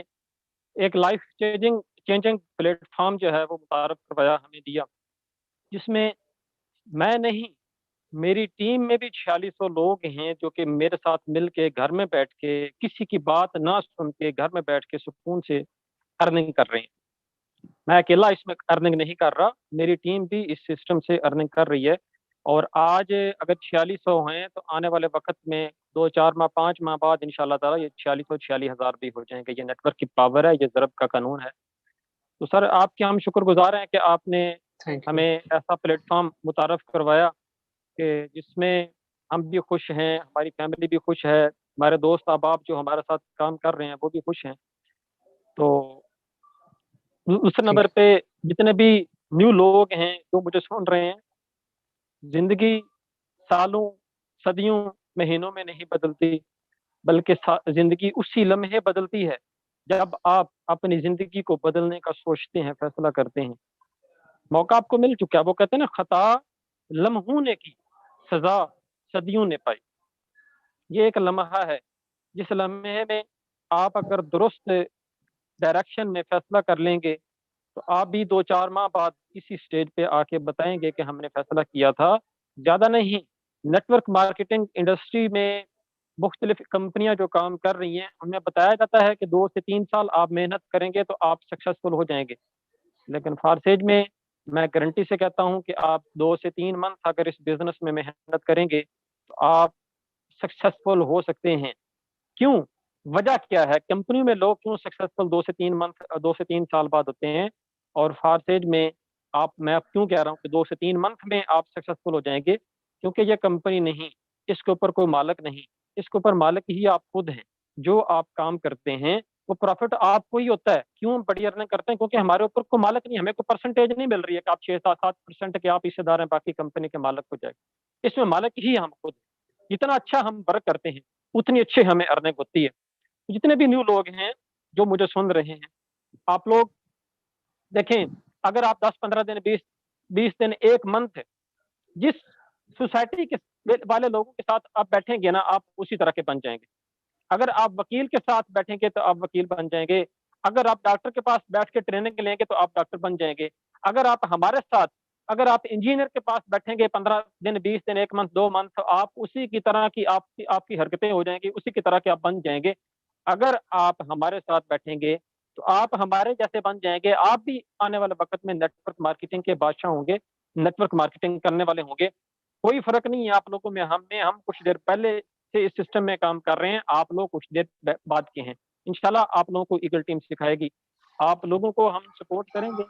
एक लाइफ चेंजिंग प्लेटफॉर्म जो है वो मुतारफ करवाया, हमें दिया, जिसमें मैं नहीं, मेरी टीम में भी 4600 लोग हैं जो कि मेरे साथ मिल के घर में बैठ के किसी की बात ना सुन के घर में बैठ के सुकून से अर्निंग कर रहे हैं। मैं अकेला इसमें अर्निंग नहीं कर रहा, मेरी टीम भी इस सिस्टम से अर्निंग कर रही है। और आज अगर 4600 हैं तो आने वाले वक्त में 2 4 माह 5 माह बाद इंशाल्लाह ताला ये 4600 भी हो जाएंगे। ये नेटवर्क की पावर है, ये ज़रब का कानून है। तो सर आपके हम शुक्रगुजार हैं कि आपने
थैंक यू।
हमें ऐसा प्लेटफॉर्म मुतारफ करवाया कि जिसमें हम भी खुश हैं, हमारी फैमिली भी खुश है, हमारे दोस्त अहबाब जो हमारे साथ काम कर रहे हैं वो भी खुश हैं। तो दूसरे
थैंक
नंबर पे जितने भी न्यू लोग हैं जो मुझे सुन रहे हैं, जिंदगी सालों, सदियों, महीनों में नहीं बदलती, बल्कि जिंदगी उसी लम्हे बदलती है जब आप अपनी जिंदगी को बदलने का सोचते हैं, फैसला करते हैं। मौका आपको मिल चुका है, वो कहते हैं ना, खता लम्हों ने की, सजा सदियों ने पाई। ये एक लम्हा है, जिस लम्हे में आप अगर दुरुस्त डायरेक्शन में फैसला कर लेंगे तो आप भी 2 4 माह बाद इसी स्टेज पे आके बताएंगे कि हमने फैसला किया था। ज्यादा नहीं, नेटवर्क मार्केटिंग इंडस्ट्री में मुख्तलिफ कंपनियां जो काम कर रही हैं उनमें बताया जाता है कि 2 से 3 साल आप मेहनत करेंगे तो आप सक्सेसफुल हो जाएंगे। लेकिन फारसेज में मैं गारंटी से कहता हूं कि आप 2 से 3 मंथ अगर इस बिजनेस में मेहनत करेंगे तो आप सक्सेसफुल हो सकते हैं। क्यों? वजह क्या है? कंपनी में लोग क्यों सक्सेसफुल 2 से 3 मंथ 2 से 3 साल बाद होते हैं, और फारसेज में आप, मैं क्यों कह रहा हूँ कि 2 से 3 मंथ में आप सक्सेसफुल हो जाएंगे? क्योंकि ये कंपनी नहीं, इसके ऊपर कोई मालिक नहीं, इसके ऊपर मालिक ही आप खुद हैं। जो आप काम करते हैं वो प्रॉफिट आपको ही होता है। क्यों हम बड़ी अर्निंग करते हैं? क्योंकि हमारे ऊपर कोई मालिक नहीं, हमें कोई परसेंटेज नहीं मिल रही है कि आप 6 7 7% के आप हिस्सेदार हैं, बाकी कंपनी के मालिक हो जाए। इसमें मालिक ही हम खुद हैं। जितना अच्छा हम वर्क करते हैं उतनी अच्छी हमें अर्निंग होती है। जितने भी न्यू लोग हैं जो मुझे सुन रहे हैं, आप लोग देखें, अगर आप 10 15 दिन 20 दिन 1 मंथ जिस सोसाइटी के वाले लोगों के साथ आप बैठेंगे ना, आप उसी तरह के बन जाएंगे। अगर आप वकील के साथ बैठेंगे तो आप वकील बन जाएंगे। अगर आप डॉक्टर के पास बैठ के ट्रेनिंग लेंगे तो आप डॉक्टर बन जाएंगे। अगर आप हमारे साथ, अगर आप इंजीनियर के पास बैठेंगे 15 दिन 20 दिन 1 मंथ 2 मंथ, तो आप उसी की तरह की आपकी हरकतें हो जाएंगी, उसी की तरह के आप बन जाएंगे। अगर आप हमारे साथ बैठेंगे तो आप हमारे जैसे बन जाएंगे। आप भी आने वाले वक्त में नेटवर्क मार्केटिंग के बादशाह होंगे, नेटवर्क मार्केटिंग करने वाले होंगे। कोई फर्क नहीं है आप लोगों में, हम कुछ देर पहले से इस सिस्टम में काम कर रहे हैं, आप लोग कुछ देर बाद के हैं। इंशाल्लाह आप लोगों को ईगल टीम सिखाएगी, आप लोगों को हम सपोर्ट करेंगे।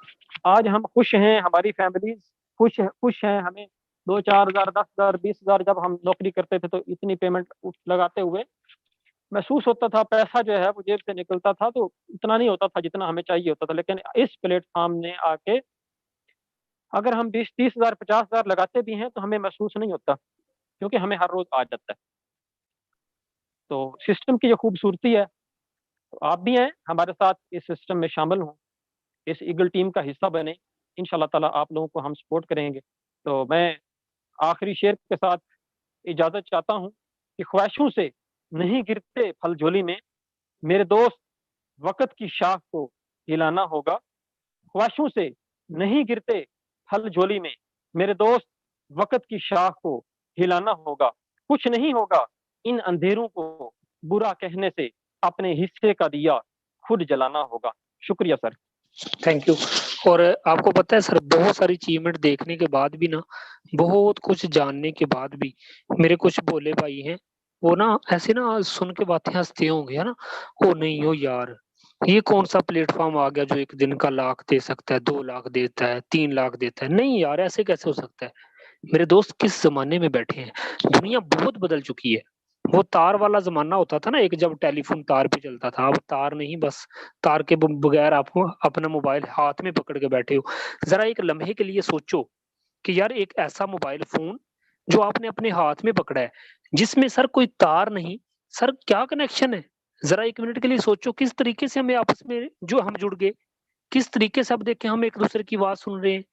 आज हम खुश हैं, हमारी फैमिली खुश है। हमें 2 4 हज़ार 10 हज़ार 20 हज़ार जब हम नौकरी करते थे तो इतनी पेमेंट लगाते हुए महसूस होता था, पैसा जो है वो जेब से निकलता था तो इतना नहीं होता था जितना हमें चाहिए होता था। लेकिन इस प्लेटफॉर्म ने आके अगर हम 20 30 हज़ार 50 हज़ार लगाते भी हैं तो हमें महसूस नहीं होता, क्योंकि हमें हर रोज आ जाता है। तो सिस्टम की ये खूबसूरती है। तो आप भी हैं हमारे साथ इस सिस्टम में शामिल हों, इस ईगल टीम का हिस्सा बने। इंशाल्लाह ताला आप लोगों को हम सपोर्ट करेंगे। तो मैं आखिरी शेर के साथ इजाजत चाहता हूँ कि ख्वाहिशों से नहीं गिरते फल झोली में, मेरे दोस्त वक़्त की शाख को हिलाना होगा। ख्वाहिशों से नहीं गिरते फल झोली में, मेरे दोस्त वक़्त की शाख को हिलाना होगा। कुछ नहीं होगा इन अंधेरों को बुरा कहने से, अपने हिस्से का दिया खुद जलाना होगा। शुक्रिया सर।
Thank you. और आपको पता है सर, बहुत सारी अचीवमेंट देखने के बाद भी ना, बहुत कुछ जानने के बाद भी मेरे कुछ भोले भाई हैं, वो ना ऐसे ना सुन के बातें हँसते होंगे, है ना? ओ नहीं हो यार, ये कौन-सा प्लेटफ़ॉर्म आ गया जो 1 दिन का लाख दे सकता है, 2 लाख देता है, 3 लाख देता है। नहीं यार, ऐसे कैसे हो सकता है? मेरे दोस्त किस ज़माने में बैठे हैं? दुनिया बहुत बदल चुकी है। वो तार वाला ज़माना होता था ना एक, जब टेलीफ़ोन तार पे चलता था, अब तार नहीं, बस तार के ब बगैर आप अपना मोबाइल हाथ में पकड़ के बैठे हो। ज़रा एक लम्हे के लिए सोचो कि यार एक ऐसा मोबाइल फ़ोन जो आपने अपने हाथ में पकड़ा है, जिसमें सर कोई तार नहीं, सर क्या कनेक्शन है? ज़रा 1 मिनट के लिए सोचो किस तरीके से हमें आपस में जो हम जुड़ गए, किस तरीके से अब देखें हम एक-दूसरे की आवाज़ सुन रहे हैं।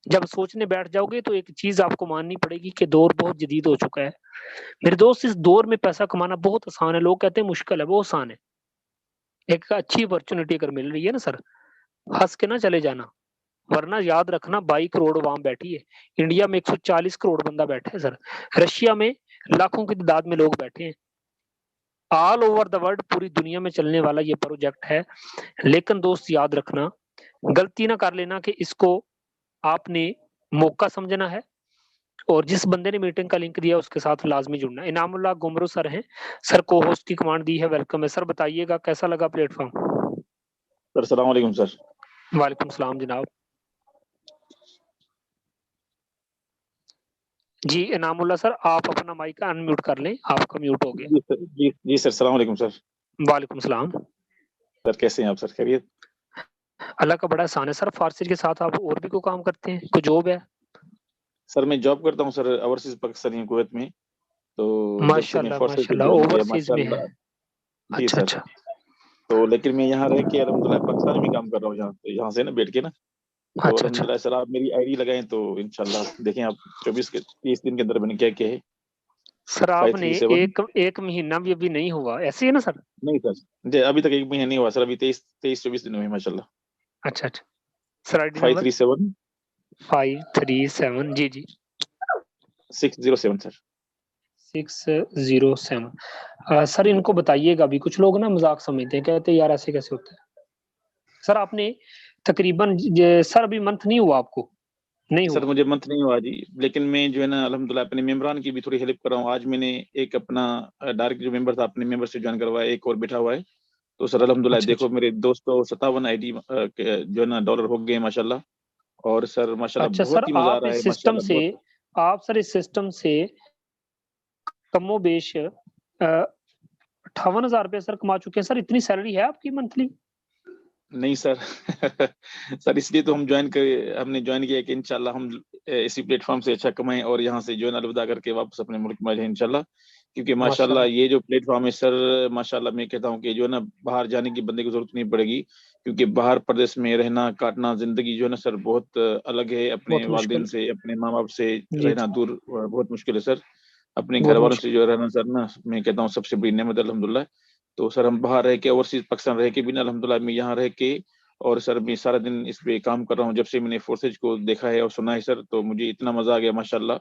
जब सोचने बैठ जाओगे तो एक चीज़ आपको माननी पड़ेगी कि दौर बहुत जदीद हो चुका है। मेरे दोस्त इस दौर में पैसा कमाना बहुत आसान है, लोग कहते हैं मुश्किल है, वो आसान है। एक अच्छी अपॉर्च्युनिटी अगर मिल रही है ना सर, हँस के ना चले जाना, वरना याद रखना 22 करोड़ अवाम बैठी है। इंडिया में 140 करोड़ बंदा बैठा है सर। रशिया में लाखों की तादाद में लोग बैठे हैं। ऑल ओवर द वर्ल्ड पूरी दुनिया में चलने वाला ये प्रोजेक्ट है। लेकिन दोस्त याद रखना, गलती ना कर लेना कि इसको आपने मौका समझना है और जिस बंदे ने मीटिंग का लिंक दिया उसके साथ लाज़मी जुड़ना है। इनामुल्लाह गुमरू सर हैं, सर को-होस्ट की कमांड दी है, वेलकम है। सर बताइएगा कैसा लगा प्लेटफ़ॉर्म?
सर अस्सलाम वालेकुम सर।
वालेकुम सलाम जनाब। जी, इनामुल्लाह सर आप अपना माइक अनम्यूट कर लें, आपका म्यूट हो गया।
जी सर, जी सर, अस्सलाम वालेकुम सर।
वालेकुम सलाम।
सर कैसे हैं आप सर, खैरियत?
अल्लाह का बड़ा एहसान है सर, फारसी के साथ आप और भी कोई काम करते हैं? कोई जॉब है?
सर मैं जॉब करता हूँ सर ओवरसीज़ पाकिस्तानी कुवैत में। तो जब से मैं
माशाल्लाह,
फोर्सेस को
माशाल्लाह
जॉइन किया
ओवरसीज़ में है।
माशाल्लाह। जी
अच्छा,
सर।
अच्छा।
तो लेकिन मैं यहाँ रह के अल्हम्दुलिल्लाह पाकिस्तान में काम कर रहा हूँ यहाँ से ना बैठ के ना। तो
अच्छा, अच्छा।
अल्हम्दुलिल्लाह सर आप मेरी आईडी लगाएँ तो इंशाल्लाह देखें आप 30 दिन के अंदर मैंने क्या-क्या है।
सर आपने
6537
एक महीना भी अभी नहीं हुआ, ऐसे ही है ना सर?
नहीं सर, जी अभी तक 1 महीना नहीं हुआ सर, अभी 23-24 दिन हुए माशाल्लाह।
अच्छा, अच्छा। Sir ID number?
537
537 जी, जी।
607 सर।
607 सर इनको बताइएगा अभी कुछ लोग ना मज़ाक समझते हैं, कहते हैं यार ऐसे कैसे होता है? सर आपने तकरीबन सर अभी मंथ नहीं हुआ आपको? नहीं
सर
हुआ?
मुझे मंथ नहीं हुआ जी, लेकिन मैं जो है ना अल्हम्दुलिल्लाह अपने मेंबरान की भी थोड़ी हेल्प कर रहा हूँ। आज मैंने एक अपना डायरेक्ट जो मेंबर था अपने मेंबर से जॉइन करवाया, एक और बैठा हुआ है। तो सर अल्हम्दुलिल्लाह
अच्छा,
देखो
अच्छा।
मेरे 257 आईडी जो है ना डॉलर हो गए माशाल्लाह। और सर माशाल्लाह
अच्छा सर
बहुत ही मज़ा आ
आप
रहा है
इस सिस्टम
माशाल्लाह
से
बहुत।
इस सिस्टम से कमोबेश 58,000 रुपए सर कमा चुके हैं। सर इतनी सैलरी है आपकी मंथली?
नहीं सर सर इसलिए तो हमने जॉइन किया कि इंशाल्लाह हम इसी प्लेटफ़ॉर्म से अच्छा कमाएँ और यहाँ से जो है ना अलविदा करके वापस अपने मुल्क में आ जाएँ इंशाल्लाह। क्योंकि माशाल्लाह
माशाल्लाह।
ये जो प्लेटफ़ॉर्म है सर माशाल्लाह मैं कहता हूँ कि जो है ना बाहर जाने की बंदे को ज़रूरत नहीं पड़ेगी। क्योंकि बाहर प्रदेश में रहना, काटना ज़िंदगी जो है ना सर बहुत अलग है, अपने
बहुत मुश्किल
वालिदैन से, अपने माँ-बाप से
जी,
रहना
जी।
दूर बहुत मुश्किल है सर। अपने
बहुत
घरवालों से
मुश्किल।
जो रहना सर ना मैं कहता हूँ सबसे बड़ी नेमत है अल्हम्दुलिल्लाह। तो सर हम बाहर रह के ओवरसीज़ पाकिस्तान रह के भी ना अल्हम्दुलिल्लाह मैं यहाँ रह के और सर मैं सारा दिन इस पे काम कर रहा हूँ। जब से मैंने फोर्सेज को देखा है और सुना है सर, तो मुझे इतना मज़ा आ गया माशाल्लाह।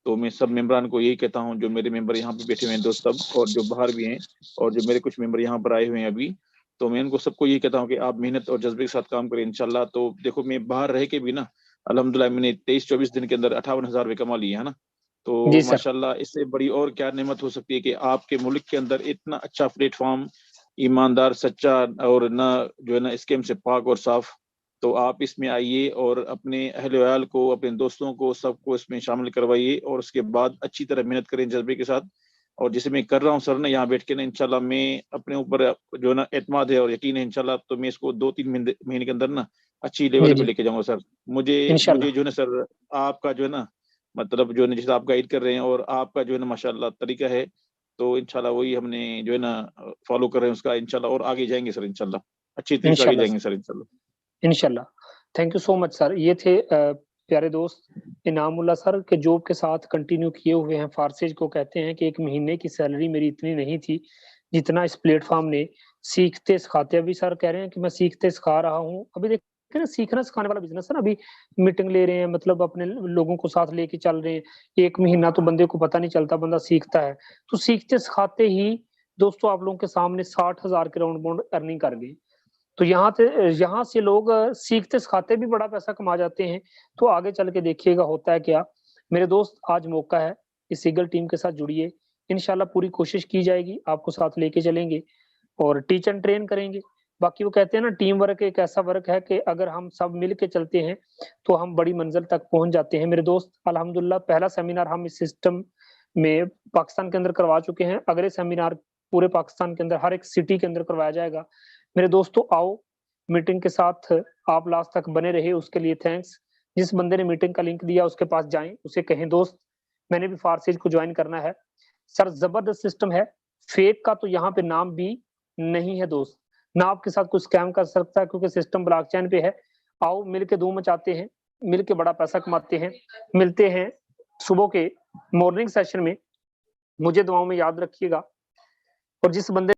तो मैं सब मेंबरान को यही कहता हूँ, जो मेरे मेंबर यहाँ पे बैठे हुए हैं दोस्त सब और जो बाहर भी हैं और जो मेरे कुछ मेंबर यहाँ पर आए हुए हैं अभी, तो मैं उनको सबको यही कहता हूँ कि आप मेहनत और जज़्बे के साथ काम करें इंशाल्लाह। तो देखो मैं बाहर रह के भी ना अल्हम्दुलिल्लाह मैंने 23-24 दिन के अंदर 58,000 रुपए कमा लिए, है ना? तो
जी सर।
माशाल्लाह इससे बड़ी और क्या नेमत हो सकती है कि आपके मुल्क के अंदर इतना अच्छा प्लेटफ़ॉर्म, ईमानदार, सच्चा और ना जो है ना स्कैम से पाक और साफ। तो आप इसमें आइए और अपने अहल-वयाल को, अपने दोस्तों को, सबको इसमें शामिल करवाइए और उसके बाद अच्छी तरह मेहनत करें जज़्बे के साथ। और जैसे मैं कर रहा हूँ सर ना यहाँ बैठ के ना इंशाल्लाह मैं अपने ऊपर जो है ना एतमाद है और यकीन है इंशाल्लाह तो मैं इसको 2-3 महीने के अंदर ना अच्छी
जी,
लेवल पे
जी।
लेके जाऊँगा सर। मुझे मुझे
इंशाल्लाह।
जो है ना सर आपका जो है ना मतलब जो है ना जैसे आप गाइड कर रहे हैं और आपका जो है ना माशाल्लाह तरीका है, तो इंशाल्लाह वही हमने जो है ना फॉलो कर रहे हैं उसका इंशाल्लाह और आगे जाएँगे सर इंशाल्लाह। अच्छी तरीके से आगे
इंशाल्लाह
जाएँगे
सर।
सर इंशाल्लाह।
इंशाल्लाह। Thank you so much sir. ये थे प्यारे दोस्त इनामुल्लाह सर के जॉब के साथ कंटिन्यू किए हुए हैं। फारसेज को कहते हैं कि 1 महीने की सैलरी मेरी इतनी नहीं थी, जितना इस प्लेटफ़ॉर्म ने सीखते-सिखाते अभी सर कह रहे हैं कि मैं सीखते सिखा रहा हूँ। अभी देखिए ना सीखना सिखाने वाला बिज़नेस है ना, अभी मीटिंग ले रहे हैं मतलब अपने लोगों को साथ लेके चल रहे हैं। 1 महीना तो बंदे को पता नहीं चलता, बंदा सीखता है। तो सीखते-सिखाते ही दोस्तों आप लोगों के सामने 60,000 के राउंड अबाउंड अर्निंग कर गए। तो यहाँ से लोग सीखते-सिखाते भी बड़ा पैसा कमा जाते हैं, तो आगे चल के देखिएगा होता है क्या। मेरे दोस्त आज मौका है, इस ईगल टीम के साथ जुड़िए, इंशाल्लाह पूरी कोशिश की जाएगी, आपको साथ लेके चलेंगे और टीच एंड ट्रेन करेंगे। बाकी वो कहते हैं ना टीम वर्क एक ऐसा वर्क है कि अगर हम सब मिल के चलते हैं, तो हम बड़ी मंज़िल तक पहुँच जाते हैं। मेरे दोस्त अल्हम्दुलिल्लाह पहला सेमिनार हम इस सिस्टम में पाकिस्तान के अंदर करवा चुके हैं, अगले सेमिनार पूरे पाकिस्तान के अंदर हर एक सिटी के अंदर करवाया जाएगा। मेरे दोस्तों आओ, मीटिंग के साथ आप लास्ट तक बने रहे उसके लिए थैंक्स। जिस बंदे ने मीटिंग का लिंक दिया उसके पास जाएँ, उसे कहें दोस्त मैंने भी फारसेज को ज्वाइन करना है। सर जबरदस्त सिस्टम है, फेक का तो यहाँ पे नाम भी नहीं है दोस्त, ना आपके साथ कुछ स्कैम कर सकता है क्योंकि सिस्टम ब्लॉकचेन पे है। आओ मिलके धूम मचाते हैं, मिलके बड़ा पैसा कमाते हैं। मिलते हैं सुबह के मॉर्निंग सेशन में, मुझे दुआओं में याद रखिएगा। और जिस बंदे